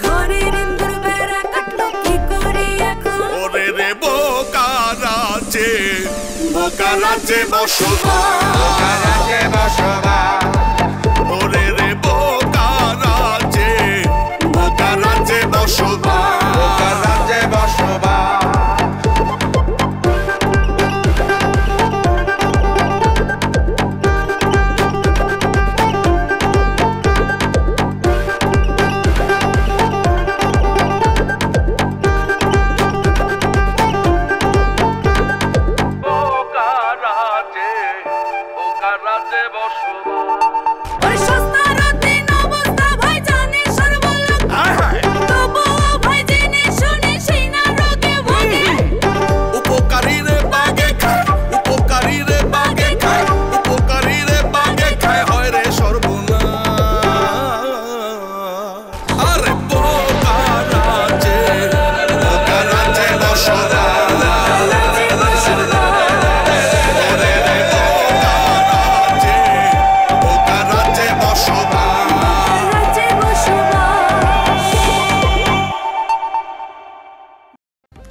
ঘরের ইন্দুর বেড়া কাটলো কি করি এখন ওরে রে বোকা রাজ্যে বসবাস ওরে রে বোকা রাজ্যে বসবাস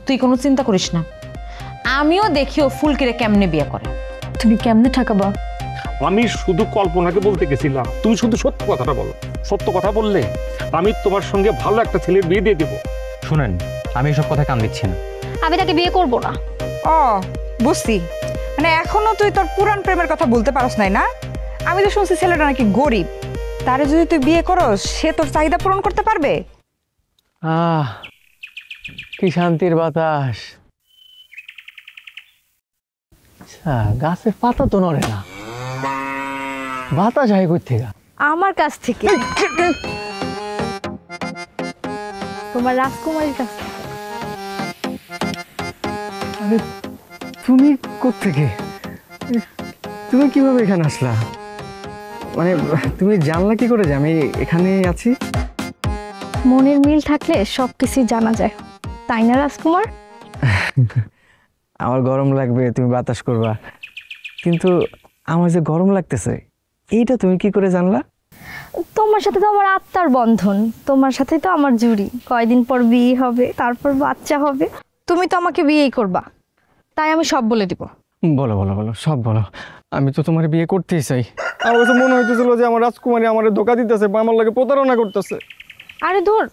তুই কোনো চিন্তা করিস না, আমিও দেখিও ফুলকিরে কেমনে বিয়ে করে। তুমি কেমনে ঠকাবা? আমি শুধু কল্পনাকে বলতে গেছিলাম, তুমি শুধু সত্য কথাটা বলো। সত্য কথা বললে আমি তোমার সঙ্গে ভালো একটা ছেলের বিয়ে দিয়ে দেবো। শুনেন, আমি এসব কথা কান দিচ্ছি না। আমি তাকে বিয়ে করব না। ও বুঝছি, মানে এখনো তুই তোর পুরান প্রেমের কথা বলতে পারস নাই না? আমি তো শুনছি ছেলেটা নাকি গরিব, তারে যদি তুই বিয়ে করস সে তোর চাহিদা পূরণ করতে পারবে। কি শান্তির বাতাস, গাছের পাতা তো নড়ে না, বাতাস হয় কই থেকে? আমার কাছ থেকে, তোমার রাজকুমারীর কাছ থেকে। তুমি কোত্থেকে? তুমি কিভাবে এখানে আসলা? মানে তুমি জানলা কি করে যে আমি এখানে আছি? মনের মিল থাকলে সবকিছু জানা যায়, তাই না রাজকুমার? আমার গরম লাগবে, তুমি বাতাস করবা, কিন্তু আমার যে গরম লাগতেছে এইটা তুমি কি করে জানলা? তোমার সাথে তো আমার আত্মার বন্ধন, তোমার সাথে তো আমার জুড়ি। কয়দিন পর বিয়ে হবে, তারপর বাচ্চা হবে, তুমি তো আমাকে বিয়েই করবা, তাই আমি সব বলে দিব। বলো বলো বলো, সব বলো। আমি তো তোমার বিয়ে করতেই চাই। আমার কাছে মনে হইতেছিল যে আমার রাজকুমারী আমার ধোকা দিতেছে বা আমার লাগে প্রতারণা করতেছে। আরে ধুর,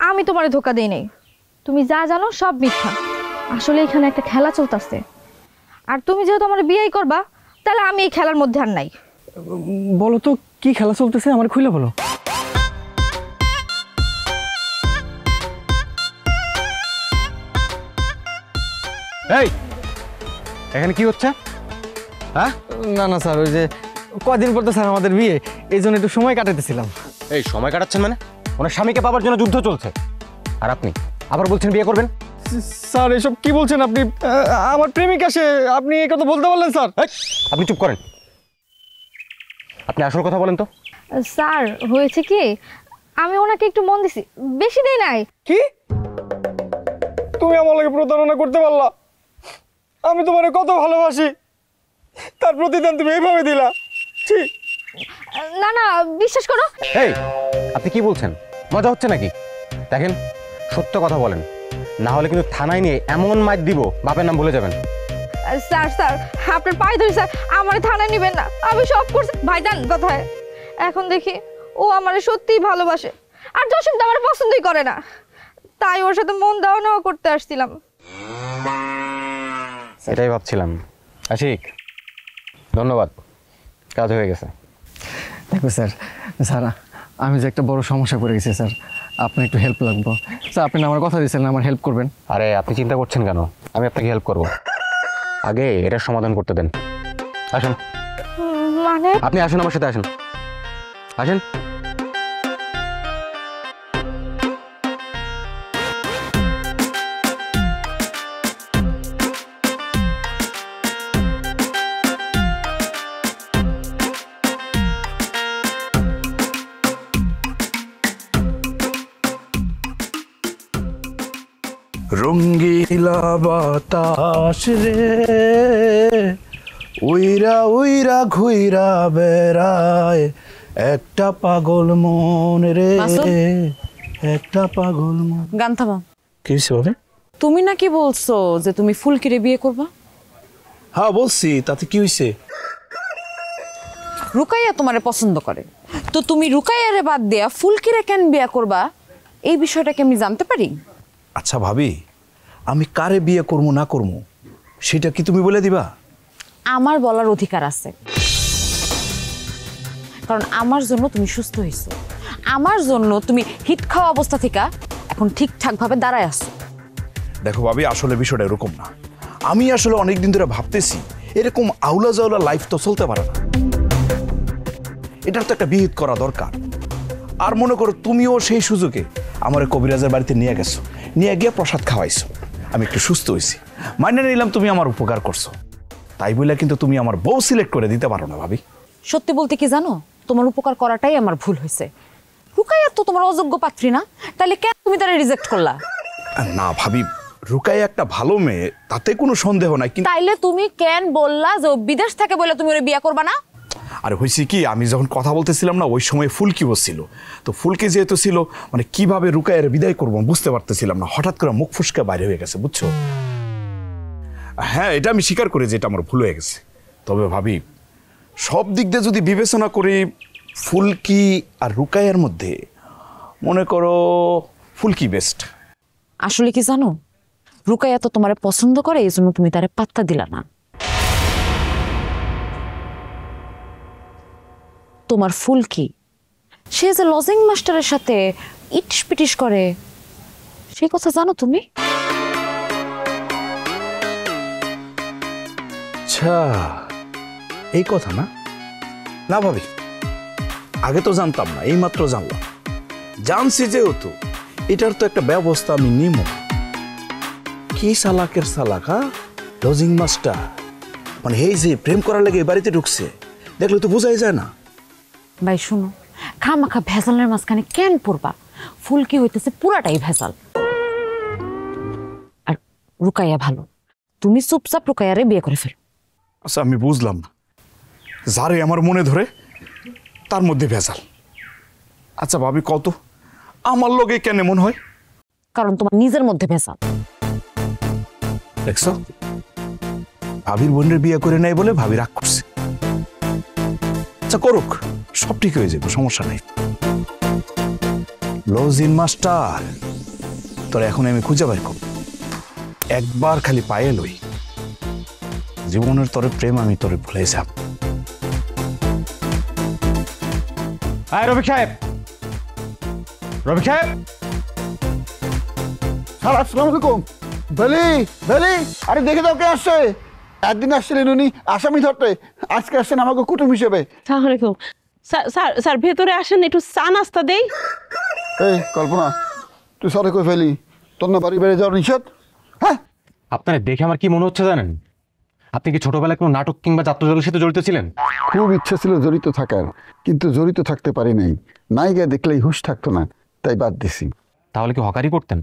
আমি তোমারে ধোকা দেই নাই, তুমি যা জানো সব মিথ্যা। আসলে এখানে একটা খেলা চলতেছে, আর তুমি যেহেতু আমার বিয়েই করবা, তাহলে আমি এই খেলার মধ্যে আর নাই। বলো তো কি খেলা চলতেছে, আমার খুলে বলো। এই এখানে কি হচ্ছে? হ্যাঁ? না না স্যার, ওই যে কদিন পর তো স্যার আমাদের বিয়ে, এই জন্য একটু সময় কাটাতেছিলাম। এই সময় কাটাচ্ছেন মানে? ওনার স্বামীকে পাবার জন্য যুদ্ধ চলছে, আর আপনি আবার বলছেন বিয়ে করবেন? স্যার এসব কি বলছেন আপনি? আমার প্রেমিকা সে, আপনি এই কথা বলতে পারলেন স্যার? আপনি চুপ করেন, আপনি আসল কথা বলেন তো। স্যার হয়েছে কি, আমি ওনাকে একটু মন দিছি, বেশি দেই নাই। কি তুমি আমার লাগে প্রতারণা করতে পারলা? আমি তোমারে কত ভালোবাসি, তার প্রতিদান তুমি এইভাবে দিলা? ঠিক না না, বিশ্বাস করো। এই আপনি কি বলছেন? মজা হচ্ছে নাকি? দেখেন, সত্য কথা বলেন, না হলে কিন্তু থানায় নিয়ে এমন মাইর দিব বাপের নাম ভুলে যাবেন। স্যার স্যার আপনার পায়ে ধরি স্যার, আমার থানায় নেবেন না, আমি সব করছি। ভাইজান কথায় এখন দেখি ও আমার সত্যিই ভালোবাসে, আর জসিম তো আমার পছন্দই করে না, তাই ওর সাথে মন দেওয়া নেওয়া করতে আসছিলাম। এটাই ভাবছিলাম। আশিক, ধন্যবাদ, কাজ হয়ে গেছে। দেখো স্যার, স্যার আমি যে একটা বড় সমস্যা পড়ে গেছি স্যার, আপনার একটু হেল্প লাগবো স্যার। আপনি আমার কথা দিয়েছিলেন আমার হেল্প করবেন। আরে আপনি চিন্তা করছেন কেন? আমি আপনাকে হেল্প করব, আগে এটার সমাধান করতে দেন। আসেন। মানে? আপনি আসেন, আমার সাথে আসেন, আসেন। রঙ্গিলা বাতাস রে উইরা উইরা ঘুইরা বেড়ায় একটা পাগল মন রে। একটা পাগল মন। গান থামা। কি হয়েছে ভাবি? তুমি নাকি বলছো যে তুমি ফুলকিরে বিয়ে করবা? হ্যাঁ বলছি, তাতে কি হয়েছে? রুকাইয়া তোমারে পছন্দ করে, তো তুমি রুকাইয়ারে বাদ দিয়া ফুলকিরে কেন বিয়ে করবা? এই বিষয়টা কি আমি জানতে পারি? আচ্ছা ভাবি, আমি কারে বিয়ে করবো না করবো সেটা কি তুমি বলে দিবা? আমার বলার অধিকার আছে, কারণ আমার জন্য তুমি সুস্থ হয়েছো, আমার জন্য তুমি হিট খাওয়া অবস্থা থেকে এখন ঠিকঠাক ভাবে দাঁড়ায় আছো। দেখো ভাবি, আসলে বিষয়টা এরকম না। আমি আসলে অনেকদিন ধরে ভাবতেছি এরকম আউলা জাউলা লাইফ তো চলতে পারে না, এটার তো একটা বিহিত করা দরকার। আর মনে করো তুমিও সেই সুযোগে আমার কবিরাজের বাড়িতে নিয়ে গেছো, নিয়ে গিয়ে প্রসাদ খাওয়াইছো, আমি একটু সুস্থ হয়েছি, মাইনে নিলাম তুমি আমার উপকার করছো, তাই বলে কিন্তু তুমি আমার বউ সিলেক্ট করে দিতে পারো না ভাবি। সত্যি বলতে কি জানো, তোমার উপকার করাটাই আমার ভুল হয়েছে। রুকাইয়া তো তোমার অযোগ্য পাত্রী না, তাহলে কেন তুমি তারা রিজেক্ট করলা? না ভাবি, রুকাইয়া একটা ভালো মেয়ে, তাতে কোনো সন্দেহ নাই, কিন্তু তাইলে তুমি কেন বললা যে ও বিদেশ থেকে বলে তুমি ওরে বিয়ে করবা না? আরে হয়েছে কি, আমি যখন কথা বলতেছিলাম না ওই সময় ফুলকি বসছিল, তো ফুলকি যেহেতু ছিল, মানে কিভাবে রুকাইয়ের বিদায় করবো বুঝতে পারতেছিলাম না, হঠাৎ করে মুখ ফুসকা বাইরে হয়ে গেছে, বুঝছো? হ্যাঁ, এটা আমি স্বীকার করি যে এটা আমার ভুল হয়ে গেছে। তবে ভাবি, সব দিক দিয়ে যদি বিবেচনা করি, ফুলকি আর রুকাইয়ের মধ্যে মনে করো ফুলকি বেস্ট। আসলে কি জানো, রুকাইয়া তো তোমারে পছন্দ করে, এই জন্য তুমি তারে পাত্তা দিলা না। তোমার ফুলকি, সে যে লজিং মাস্টারের সাথে ইটিস পিটিস করে, সেই কথা জানো তুমি? আচ্ছা, এই কথা না? না ভাবি, আগে তো জানতাম না, এইমাত্র জানলাম। জানছি যেহেতু এটার তো একটা ব্যবস্থা আমি নিব। কি সালাকের সালাক, হ্যাঁ? লজিং মাস্টার মানে এই যে প্রেম করার লাগে বাড়িতে ঢুকছে, দেখলে তো বোঝাই যায় না। ভাই শুনো, খামাখা ভেজালের মাঝখানে কেন পড়বা? ফুলকি হইতেছে পুরাটাই ভেজাল। আর রুকাইয়া ভালো, তুমি চুপচাপ রুকাইয়ারে বিয়ে করে ফেলো। আচ্ছা, আমি বুঝলাম না, যারে আমার মনে ধরে তার মধ্যে ভেজাল। আচ্ছা ভাবি, কত আমার লগে কেন মন হয়? কারণ তোমার নিজের মধ্যে ভেজাল। দেখছো, ভাবির বোনের বিয়ে করে নাই বলে ভাবি রাগ করছে। আচ্ছা করুক, সব ঠিক হয়ে যাবে, সমস্যা নেই। লজিন মাস্টার তোরা এখন আমি খুঁজে বের করব, একবার খালি পায়ে লই, জীবনের তরে প্রেম আমি তোরে ভুলে যাব। আয় রফিক সাহেব, রফিক সাহেব। স্যার আসসালামু আলাইকুম। বেলি বেলি, আরে দেখে দাও কে আসছে। একদিন আসছিলেন উনি আসামি ধরতে, আজকে আসছেন আমাকে কুটুম হিসেবে। আসসালামু আলাইকুম। স্যার স্যার স্যার ভেতরে আসেন, একটু চা নাস্তা দেই। এই কল্পনা, তুই সরে কই ফেলি, তোর না বাড়ি বেড়ে যাওয়ার নিষেধ? হ্যাঁ, আপনার দেখে আমার কি মনে হচ্ছে জানেন? আপনি কি ছোটবেলায় কোনো নাটক কিংবা যাত্রাদলের সাথে জড়িত ছিলেন? খুব ইচ্ছে ছিল জড়িত থাকার, কিন্তু জড়িত থাকতে পারি নাই। নায়িকা দেখলেই হুঁশ থাকতো না, তাই বাদ দিছি। তাহলে কি হকারি করতেন?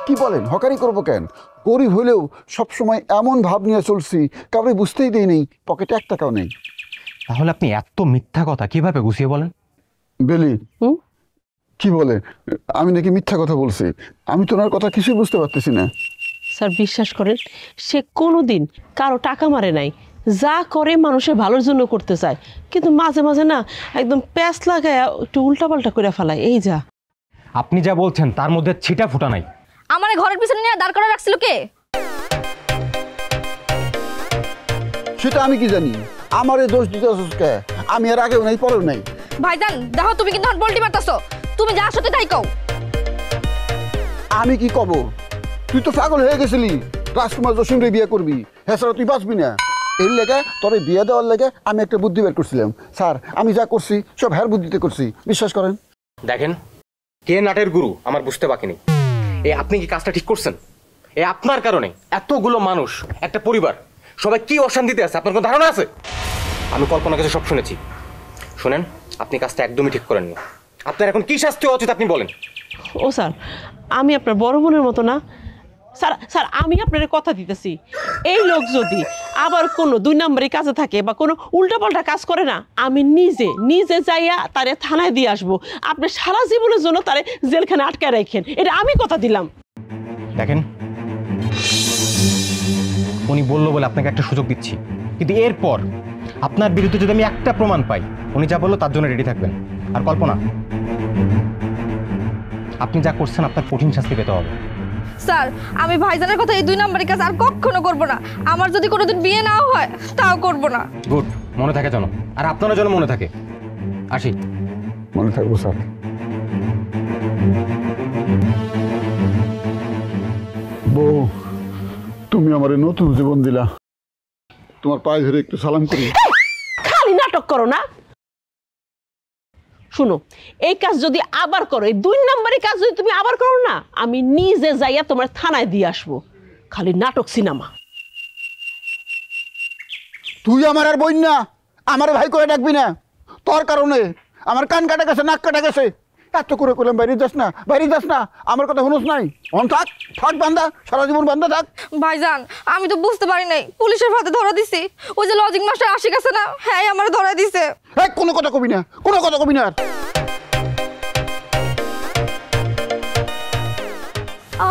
কি বলেন, হকারি করবো কেন? গরিব হলেও সবসময় এমন ভাব নিয়ে চলছি, কাউকে বুঝতেই দেই নেই পকেটে 1 টাকাও নেই। তাহলে আপনি এত মিথ্যা কথা কিভাবে গুছিয়ে বলেন? বেলি কি বলে, আমি নাকি মিথ্যা কথা বলছি? আমি তো ওনার কথা কিছুই বুঝতে পারতেছি না। স্যার বিশ্বাস করেন, সে কোনোদিন কারো টাকা মারে নাই, যা করে মানুষের ভালোর জন্য করতে চায়, কিন্তু মাঝে মাঝে না একদম প্যাঁচ লাগায় একটু উল্টাপাল্টা করে ফেলায়। এই যা আপনি যা বলছেন তার মধ্যে ছিটা ফুটা নাই। আমার ঘরের পিছনে নিয়ে দাঁড় করে রাখছিল কে? সেটা আমি কি জানি? আমারে দোষ দিতে কে? আমি আর আগেও নাই পরেও নাই। ভাইজান দেখো, তুমি কিন্তু এখন বলতে পারতাছো, তুমি যা সত্যি তাই কও। আমি কি কব? তুই তো পাগল হয়ে গেছিলি, রাজকুমার জসিম রে বিয়ে করবি, হ্যাঁ তুই বাঁচবি না। এর লেগে তোর বিয়ে দেওয়ার লেগে আমি একটা বুদ্ধি বের করছিলাম। স্যার, আমি যা করছি সব হ্যার বুদ্ধিতে করছি, বিশ্বাস করেন। দেখেন, কে নাটের গুরু আমার বুঝতে বাকি নেই। আপনি কি কাজটা ঠিক করছেন? আপনার কারণে এতগুলো মানুষ, একটা পরিবার, সবাই কি অশান্তিতে আছে আপনার কোনো ধারণা আছে? আমি কল্পনার কাছে সব শুনেছি। শুনেন, আপনি কাজটা একদমই ঠিক করেননি। আপনার এখন কি শাস্তি হওয়া উচিত আপনি বলেন। ও স্যার, আমি আপনার বড় বোনের মতো না। স্যার স্যার আমি আপনার কথা দিতেছি, এই লোক যদি আবার কোনো 2 নম্বরী কাজে থাকে বা কোনো উল্টাপাল্টা কাজ করে না, আমি নিজে নিজে যাইয়া তারে থানায় দিয়ে আসবো। আপনি সারা জীবনের জন্য তারে জেলখানে আটকায় রাখেন, এটা আমি কথা দিলাম। দেখেন, উনি বললো বলে আপনাকে একটা সুযোগ দিচ্ছি, কিন্তু এরপর আপনার বিরুদ্ধে যদি আমি একটা প্রমাণ পাই, উনি যা বললো তার জন্য রেডি থাকবেন। আর কল্পনা, আপনি যা করছেন আপনার কঠিন শাস্তি পেতে হবে। স্যার, আমি ভাইজানের কথা এই 2 নম্বরের কাজ আর কখনো করব না। আমার যদি কোনোদিন বিয়ে নাও হয় তাও করব না। গুড, মনে থাকে যেন, আর আপনারও যেন মনে থাকে। আসি। মনে থাকবো স্যার। বউ, তুমি আমার নতুন জীবন দিলা, তোমার পায়ে ধরে একটু সালাম করি। খালি নাটক করো না। শুনো, এই কাজ যদি আবার করো, এই 2 নম্বরের কাজ যদি তুমি আবার করো না, আমি নিজে যাইয়া তোমার থানায় দিয়ে আসবো। খালি নাটক সিনেমা। তুই আমার আর বই না, আমার ভাই করে ডাকবি না। তোর কারণে আমার কান কাটা গেছে, নাক কাটা গেছে। এত করে করলাম বাইরে যাস না, বাইরে যাস না, আমার কথা শুনোস নাই। অন থাক, থাক বান্দা, সারা জীবন বান্দা থাক। ভাইজান, আমি তো বুঝতে পারি নাই, পুলিশের হাতে ধরা দিছি। ওই যে লজিং মাস্টার আশিক আছে না, হ্যাঁ আমার ধরা দিছে। এই কোনো কথা কবি না, কোনো কথা কবি না।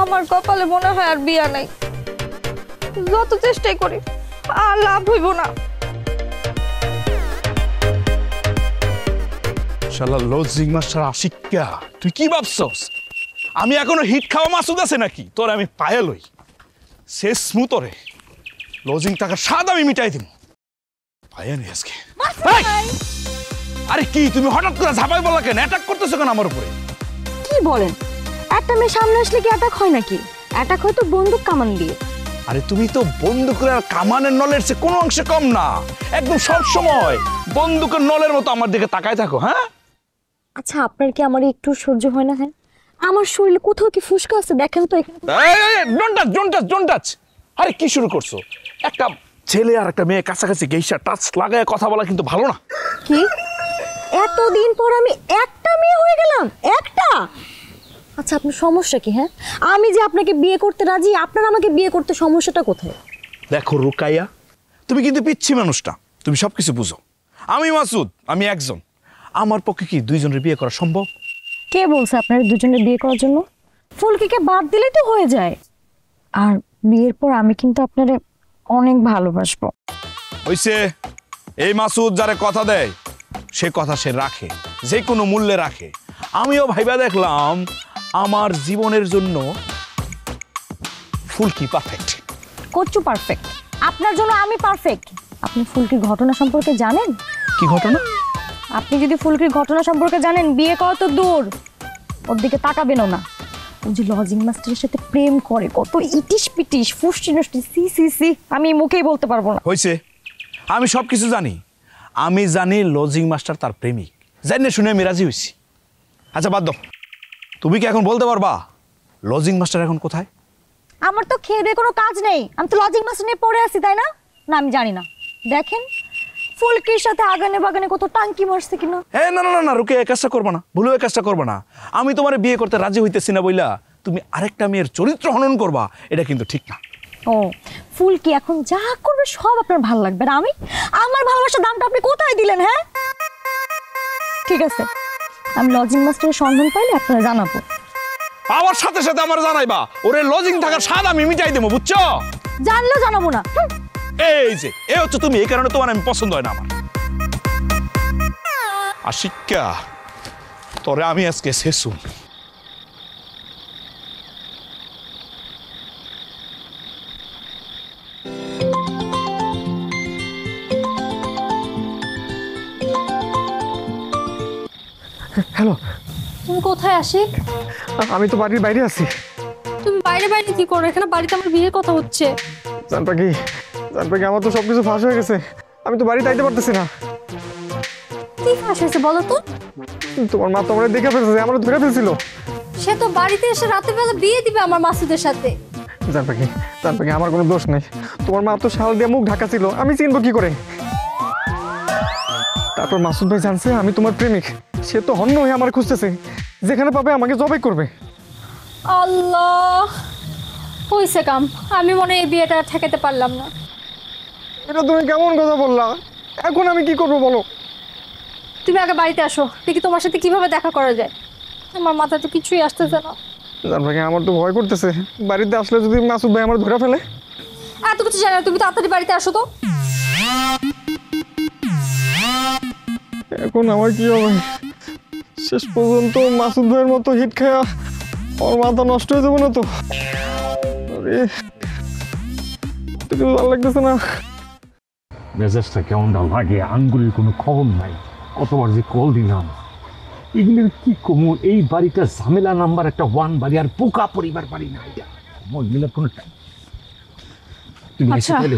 আমার কপালে মনে হয় আর বিয়া নাই। যত চেষ্টাই করি আর লাভ হইব না। শালা লজিং মাস্টার আশিকা, তুই কি ভাবছস আমি এখনো হিট খাওয়া মাসুদ আছে নাকি? তোর আমি পায়ে লই, শেষ স্মুতরে লজিং টাকার স্বাদ আমি মিটাই দিব। পায়ে নেই আজকে। আরে কি তুমি হঠাৎ করে ঝাপাই বলা কেন? অ্যাটাক করতেছো কেন আমার উপরে? কি বলেন? একটা মেয়ে সামনে আসলে কি অ্যাটাক হয় নাকি? অ্যাটাক হয় তো বন্দুক কামান দিয়ে। আরে তুমি তো বন্দুকের আর কামানের নলের চেয়ে কোনো অংশে কম না। একদম সব সময় বন্দুকের নলের মতো আমার দিকে তাকায় থাকো। হ্যাঁ, আচ্ছা, আপনার কি আমার একটু সহ্য হয় না? হ্যাঁ, আমার শরীরে কোথাও কি ফুসকা আছে দেখেন তো এখানে। Don't touch. আরে কি শুরু করছো? একটা ছেলে আর একটা মেয়ে কাছাকাছি গেইসা টাচ লাগায় কথা বলা কিন্তু ভালো না। কি এতদিন পর আমি একটা মেয়ে হয়ে গেলাম? একটা? আচ্ছা, আপনার সমস্যা কি? হ্যাঁ, আমি যে আপনাকে বিয়ে করতে রাজি, আপনার আমাকে বিয়ে করতে সমস্যাটা কোথায়? দেখো রুকাইয়া, তুমি কিন্তু পিচ্ছি মানুষটা, তুমি সবকিছু বুঝো। আমি মাসুদ, আমি একজন। আমার পক্ষে কি 2 জনের বিয়ে করা সম্ভব? কে বলছে আপনার 2 জনের বিয়ে করার জন্য? ফুলকিকে বাদ দিলেই তো হয়ে যায়। আর বিয়ের পর আমি কিন্তু আপনারে অনেক ভালোবাসবো। হইছে, এই মাসুদ যারে কথা দেয় সে কথা সে রাখে, যে কোনো মূল্যে রাখে। আমিও ভাইবা দেখলাম আমার জীবনের জন্য ফুলকি পারফেক্ট। কচ্ছু পারফেক্ট? আপনার জন্য আমি পারফেক্ট। আপনি ফুলকির ঘটনা সম্পর্কে জানেন? কি ঘটনা? আপনি যদি ফুলকির ঘটনা সম্পর্কে জানেন, বিয়ে করা তো দূর, ওর দিকে তাকাবেনও না। ও যে লজিং মাস্টারের সাথে প্রেম করে, কত ইটিস পিটিস ফুসটি নষ্টি, সি সি সি, আমি মুখেই বলতে পারবো না। হইছে, আমি সব কিছু জানি। আমি জানি লজিং মাস্টার তার প্রেমিক, জানি না শুনে আমি রাজি হয়েছি। আচ্ছা বাদ দাও, তুমি কি এখন বলতে পারবা লজিং মাস্টার এখন কোথায়? আমার তো খেয়ে দিয়ে কোনো কাজ নেই, আমি তো লজিং মাস্টার নিয়ে পড়ে আছি, তাই না? না, আমি জানি না। দেখেন ফুলকির সাথে আগানে বাগানে কত টাঙ্কি মারছে কিনা। হ্যাঁ, না না না, রুকে এই কাজটা করবা না, ভুলেও এই কাজটা করবা না। আমি তোমার বিয়ে করতে রাজি হইতেছি না বইলা তুমি আরেকটা মেয়ের চরিত্র হনন করবা, এটা কিন্তু ঠিক না। ও, ফুলকি এখন যা করবে সব আপনার ভালো লাগবে, আর আমি আমার ভালোবাসার দামটা আপনি কোথায় দিলেন? হ্যাঁ, ঠিক আছে, আমি লজিং মাস্টারের সন্ধান পাইলে আপনারা জানাবো। আমার সাথে সাথে আমার জানাইবা, ওরে লজিং থাকার স্বাদ আমি মিটাই দেবো, বুঝছো? জানলেও জানাবো না। এই যে এ হচ্ছে তুমি, এই কারণে তোমার আমি পছন্দ হয় না আমার। আশিকা, তোরে আমি আজকে শেষু। হ্যালো, তুমি কোথায় আশিক? আমি তো বাড়ির বাইরে আছি। তুমি বাইরে বাইরে কি করো? এখানে বাড়িতে আমার বিয়ের কথা হচ্ছে। জানপাখি, আমার তো সবকিছু ফাঁস হয়ে গেছে, আমি তো বাড়িতে আইতে পারতেছি না। কি ফাঁস হয়েছে বলো তো? তোমার মা তো আমার দেখে ফেলছে, আমার ধরে ফেলছিল। সে তো বাড়িতে এসে রাতের বেলা বিয়ে দিবে আমার মাসুদের সাথে। জানপাখি, আমার কোনো দোষ নেই। তোমার মা তো শাল দিয়ে মুখ ঢাকা ছিল, আমি চিনবো কি করে? তারপর মাসুদ ভাই জানছে আমি তোমার প্রেমিক, সে তো হন্য হয়ে আমার খুঁজতেছে, যেখানে পাবে আমাকে জবাই করবে। আল্লাহ, হইছে কাম, আমি মনে হয় এই বিয়েটা ঠেকাতে পারলাম না। এটা তুমি কেমন কথা বললা? এখন আমি কি করবো বলো? তুমি আগে বাড়িতে আসো, দেখি তোমার সাথে কিভাবে দেখা করা যায়। আমার মাথায় তো কিছুই আসতেছে না। ভাই আমার তো ভয় করতেছে, বাড়িতে আসলে যদি মাসুদ ভাই আমার ধরে ফেলে। এত কিছু জানো, তুমি তাড়াতাড়ি বাড়িতে আসো তো। এখন আমার কি হবে? শেষ পর্যন্ত মাসুদ ভাইয়ের মতো হিট খায়া ওর মাথা নষ্ট হয়ে যাবে না তো? আরে তো কিছু ভালো লাগতেছে না। মেজাজটা কেমন লাগে, আঙ্গুলের কোনো খবর নাই। কতবার যে কল দিলাম, এগুলোর কি কমু? এই বাড়িটা ঝামেলা নাম্বার একটা 1 বাড়ি, আর পোকা পরিবার বাড়ি না। এটা মহিলার কোনো তুমি এসে পেলে।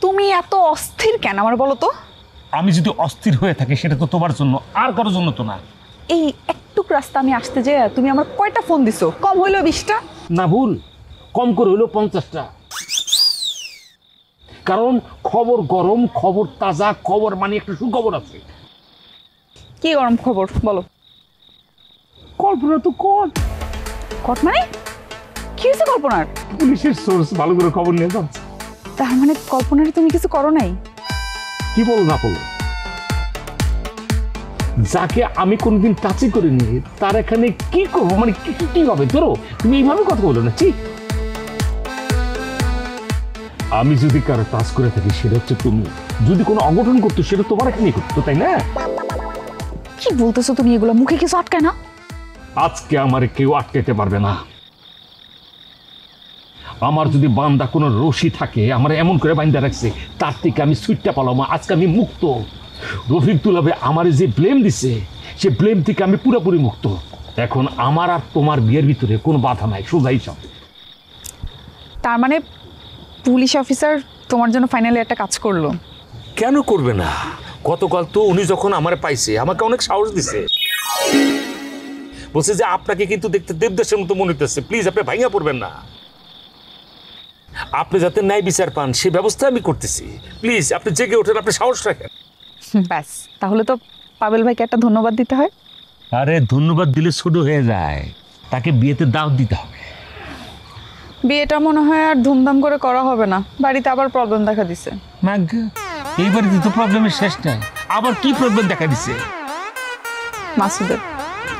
তুমি এত অস্থির কেন আমার বলো তো? আমি যদি অস্থির হয়ে থাকি সেটা তো তোমার জন্য, আর কারোর জন্য তো না। এই একটুক রাস্তা আমি আসতে যে তুমি আমার কয়টা ফোন দিছো? কম হইলো 20টা? না ভুল, কম করে হইলো 50টা। কারণ খবর গরম, খবর তাজা, খবর মানে একটা সুখবর আছে। কি গরম খবর বলো? কল্পনা তো কট কট মানে কি হয়েছে কল্পনার? পুলিশের সোর্স ভালো করে খবর নিয়ে যাচ্ছে। তার মানে কল্পনার তুমি কিছু করো নাই? কি বলো না বলো, যাকে আমি কোনদিন টাচই করিনি তার এখানে কি করবো? মানে কি হবে? ধরো তুমি এইভাবে কথা বলো না। ঠিক, আমি যদি কারো টাচ করে থাকি সেটা হচ্ছে তুমি। যদি কোনো অঘটন করতো সেটা তোমার এখানে করতো, তাই না? কি বলতেছো তুমি এগুলো? মুখে কিছু আটকায় না? আজকে আমার কেউ আটকাতে পারবে না। আমার যদি বান্দা কোনো রশি থাকে আমার এমন করে বান্দা রাখছে, তার থেকে আমি সুইটটা পালাম। আজকে আমি মুক্ত। রফিক দুলাবে আমার যে ব্লেম দিছে সে ব্লেম থেকে আমি পুরোপুরি মুক্ত। এখন আমার আর তোমার বিয়ের ভিতরে কোনো বাধা নাই, সোজাই সব। তার মানে পুলিশ অফিসার তোমার জন্য ফাইনালি একটা কাজ করলো? কেন করবে না? গতকাল তো উনি যখন আমার পাইছে আমাকে অনেক সাহস দিছে, বলছে যে আপনাকে কিন্তু দেখতে দেবদাসের মতো মনে হইতেছে, প্লিজ আপনি ভাঙা পড়বেন না, আপনি যাতে ন্যায় বিচার পান সে ব্যবস্থা আমি করতেছি, প্লিজ আপনি জেগে ওঠেন, আপনি সাহস রাখেন। ব্যাস, তাহলে তো পাবেল ভাইকে একটা ধন্যবাদ দিতে হয়। আরে ধন্যবাদ দিলে ছোট হয়ে যায়, তাকে বিয়েতে দাওয়াত দিতে হবে। বিয়েটা মনে হয় আর ধুমধাম করে করা হবে না, বাড়িতে আবার প্রবলেম দেখা দিছে। এই বাড়িতে তো প্রবলেমের শেষ নাই, আবার কি প্রবলেম দেখা দিছে? মাসুদের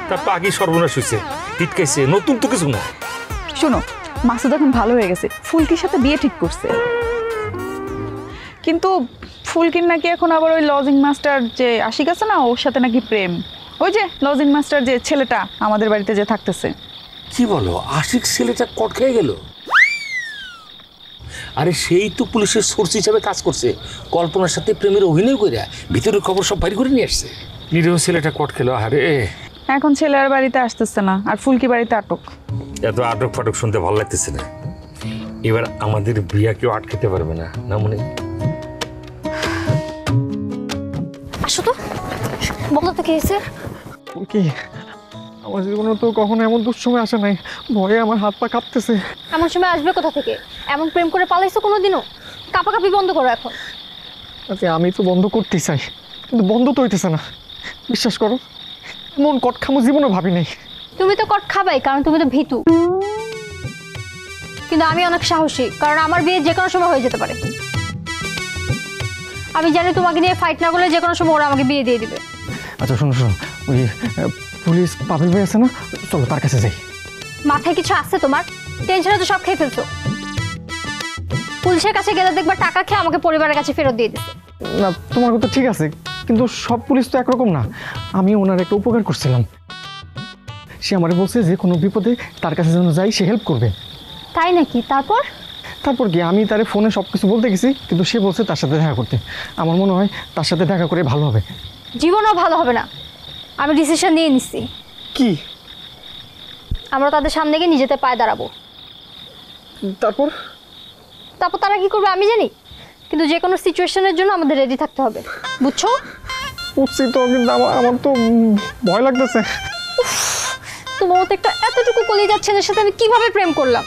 তার তো আগেই সর্বনাশ হয়েছে, পিটকাইছে, নতুন তো কিছু না। শোনো, মাসুদ এখন ভালো হয়ে গেছে, ফুলকির সাথে বিয়ে ঠিক করছে। কিন্তু ফুলকির নাকি এখন আবার ওই লজিং মাস্টার যে আশিক আছে না, ওর সাথে নাকি প্রেম। ওই যে লজিং মাস্টার যে ছেলেটা আমাদের বাড়িতে যে থাকতেছে। কি বলো, আশিক ছেলেটা কট খেয়ে গেল? আরে সেই তো পুলিশের সোর্স হিসাবে কাজ করছে, কল্পনার সাথে প্রেমের অভিনয় করে ভিতরের খবর সব বাইরে করে নিয়ে আসছে। নিরীহ ছেলেটা কট খেলো। আরে এখন ছেলে আর বাড়িতে আসতেছে না, আর ফুলকি বাড়িতে আটক। এত আটক ফাটক শুনতে ভালো লাগতেছে না। এবার আমাদের বিয়া কেউ আটকাতে পারবে না, না মনে? আসো তো, বলো তো কি হয়েছে? কি আমার জীবনে তো কখনো এমন দুঃসময় আসে নাই, ভয়ে আমার হাত পা কাঁপতেছে। এমন সময় আসবে কোথা থেকে? এমন প্রেম করে পালাইছো কোনোদিনও? কাঁপাকাঁপি বন্ধ করো এখন। আচ্ছা আমি তো বন্ধ করতে চাই, কিন্তু বন্ধ তো হইতেছে না। বিশ্বাস করো, এমন কট খামো জীবনে ভাবি নাই। তুমি তো কট খাবাই, কারণ তুমি তো ভীতু। কিন্তু আমি অনেক সাহসী, কারণ আমার বিয়ে যে কোনো সময় হয়ে যেতে পারে। আমি জানি তোমাকে নিয়ে ফাইট না করলে যে কোনো সময় ওরা আমাকে বিয়ে দিয়ে দিবে। আচ্ছা শোনো শোনো, ওই পুলিশ পাবেল ভাই আছে না, চলো তার কাছে যাই। মাথায় কিছু আছে তোমার? টেনশনে তো সব খেয়ে ফেলছো। পুলিশের কাছে গেলে দেখবা টাকা খেয়ে আমাকে পরিবারের কাছে ফেরত দিয়ে দিচ্ছে। না তোমার কথা ঠিক আছে, কিন্তু সব পুলিশ তো একরকম না। আমি ওনার একটা উপকার করছিলাম, সে আমারে বলছে যে কোনো বিপদে তার কাছে যেন যাই, সে হেল্প করবে। তাই নাকি? তারপর? তারপর কি, আমি তারে ফোনে সব কিছু বলতে গেছি, কিন্তু সে বলছে তার সাথে দেখা করতে। আমার মনে হয় তার সাথে দেখা করে ভালো হবে। জীবনও ভালো হবে না। আমি ডিসিশন নিয়ে নিচ্ছি। কি? আমরা তাদের সামনে গিয়ে নিজেদের পায়ে দাঁড়াবো। তারপর? তারপর তারা কি করবে আমি জানি, কিন্তু যে কোনো সিচুয়েশনের জন্য আমাদের রেডি থাকতে হবে, বুঝছো? বুঝছি তো, কিন্তু আমার তো ভয় লাগতেছে। তোমার মতো একটা এতটুকু কলিজার ছেলের সাথে আমি কিভাবে প্রেম করলাম?